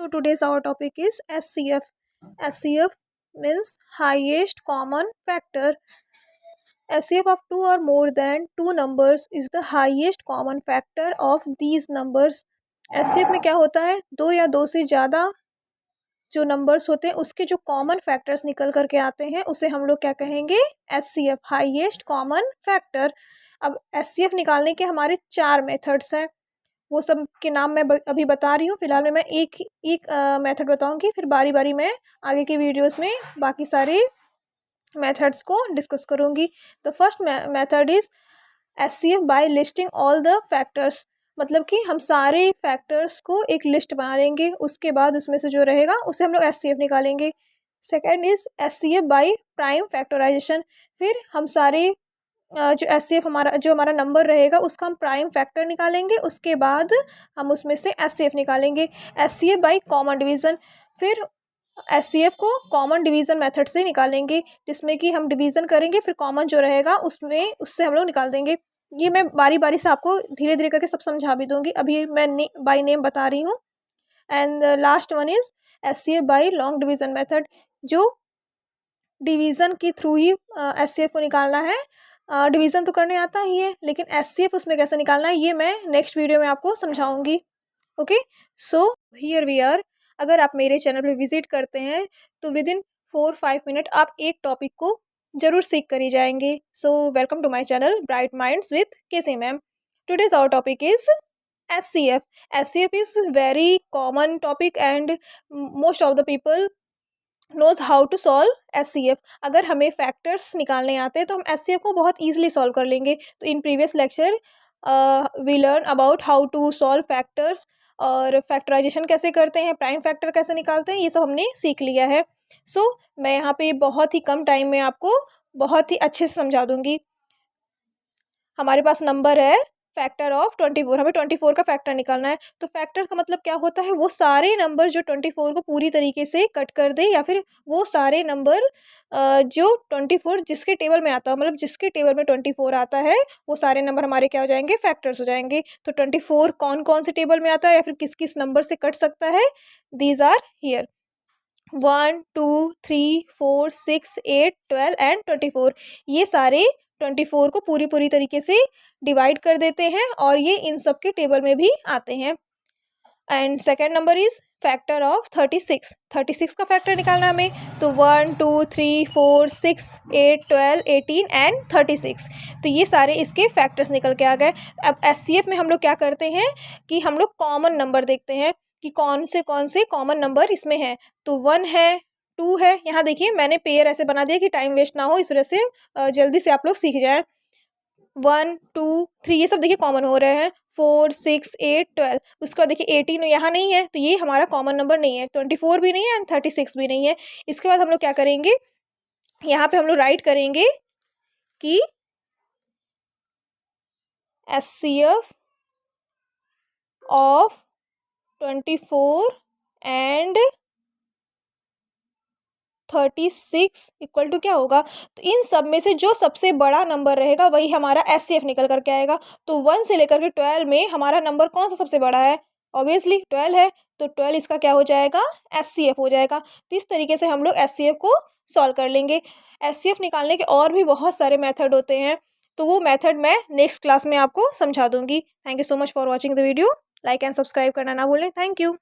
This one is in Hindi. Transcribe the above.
So today's our topic is SCF. SCF means highest common factor. SCF of two or more than two numbers is the highest common factor of these numbers. SCF में क्या होता है, दो या दो से ज़्यादा जो नंबर्स होते हैं उसके जो कॉमन फैक्टर्स निकल करके आते हैं उसे हम लोग क्या कहेंगे, SCF, हाईएस्ट कॉमन फैक्टर। अब SCF निकालने के हमारे 4 मेथड्स हैं, वो सब के नाम मैं अभी बता रही हूँ। फिलहाल में मैं एक मेथड बताऊँगी, फिर बारी बारी मैं आगे के वीडियोस में बाकी सारे मेथड्स को डिस्कस करूँगी। The first method is SCF by listing all the factors. मतलब कि हम सारे फैक्टर्स को एक लिस्ट बना लेंगे, उसके बाद उसमें से जो रहेगा उसे हम लोग SCF निकालेंगे। Second is SCF by prime factorisation. फिर हम सारे जो SCF हमारा नंबर रहेगा उसका हम प्राइम फैक्टर निकालेंगे, उसके बाद हम उसमें से SCF निकालेंगे। SCF by common division. फिर SCF को कॉमन डिवीज़न मेथड से निकालेंगे, जिसमें कि हम डिवीज़न करेंगे, फिर कॉमन जो रहेगा उससे हम लोग निकाल देंगे। ये मैं बारी बारी से आपको धीरे धीरे करके सब समझा भी दूंगी, अभी मैं बाय नेम बता रही हूँ। And last one is SCF by long division method, जो डिवीज़न के थ्रू ही SCF को निकालना है। डिवीज़न तो करने आता ही है, लेकिन SCF उसमें कैसे निकालना है ये मैं नेक्स्ट वीडियो में आपको समझाऊंगी। Okay, so here we are. अगर आप मेरे चैनल पे विजिट करते हैं तो विद इन 4-5 मिनट आप एक टॉपिक को ज़रूर सीख कर ही जाएंगे। So welcome to my channel bright minds with KC ma'am. Today's our topic is SCF. SCF is very common topic and most of the people knows how to solve SCF. अगर हमें फैक्टर्स निकालने आते हैं तो हम SCF को बहुत ईजिली सॉल्व कर लेंगे। तो in previous lecture we learn about how to solve factors और फैक्टराइजेशन कैसे करते हैं, प्राइम फैक्टर कैसे निकालते हैं, ये सब हमने सीख लिया है। सो मैं यहाँ पे बहुत ही कम टाइम में आपको बहुत ही अच्छे से समझा दूँगी। हमारे पास नंबर है फैक्टर ऑफ 24, हमें 24 का फैक्टर निकालना है। तो फैक्टर का मतलब क्या होता है, वो सारे नंबर जो 24 को पूरी तरीके से कट कर दे, या फिर वो सारे नंबर जो 24 जिसके टेबल में आता है, मतलब जिसके टेबल में 24 आता है वो सारे नंबर हमारे क्या हो जाएंगे, फैक्टर्स हो जाएंगे। तो 24 कौन कौन से टेबल में आता है या फिर किस किस नंबर से कट सकता है, दीज आर हियर 1, 2, 3, 4, 6, 8, 12 एंड 24। ये सारे 24 को पूरी तरीके से डिवाइड कर देते हैं और ये इन सब के टेबल में भी आते हैं। And second number is factor of 36। 36 का फैक्टर निकालना हमें, तो 1, 2, 3, 4, 6, 8, 12, 18 एंड 36। तो ये सारे इसके फैक्टर्स निकल के आ गए। अब SCF में हम लोग क्या करते हैं कि हम लोग कॉमन नंबर देखते हैं कि कौन से कॉमन नंबर इसमें हैं। तो 1 है, 2 है। यहाँ देखिए मैंने पेयर ऐसे बना दिया कि टाइम वेस्ट ना हो, इस वजह से जल्दी से आप लोग सीख जाएं। 1, 2, 3 ये सब देखिए कॉमन हो रहे हैं। 4, 6, 8, 12। उसके बाद देखिए 18 यहाँ नहीं है, तो ये हमारा कॉमन नंबर नहीं है। 24 भी नहीं है एंड 36 भी नहीं है। इसके बाद हम लोग क्या करेंगे, यहाँ पे हम लोग राइट करेंगे कि SCF of 24 and 36 equal to क्या होगा, तो इन सब में से जो सबसे बड़ा नंबर रहेगा वही हमारा SCF निकल करके आएगा। तो 1 से लेकर के 12 में हमारा नंबर कौन सा सबसे बड़ा है, ऑब्वियसली 12 है। तो 12 इसका क्या हो जाएगा, SCF हो जाएगा। तो इस तरीके से हम लोग SCF को सॉल्व कर लेंगे। SCF निकालने के और भी बहुत सारे मेथड होते हैं, तो वो मेथड मैं नेक्स्ट क्लास में आपको समझा दूंगी। Thank you so much for watching the video. Like and subscribe करना ना भूलें। Thank you.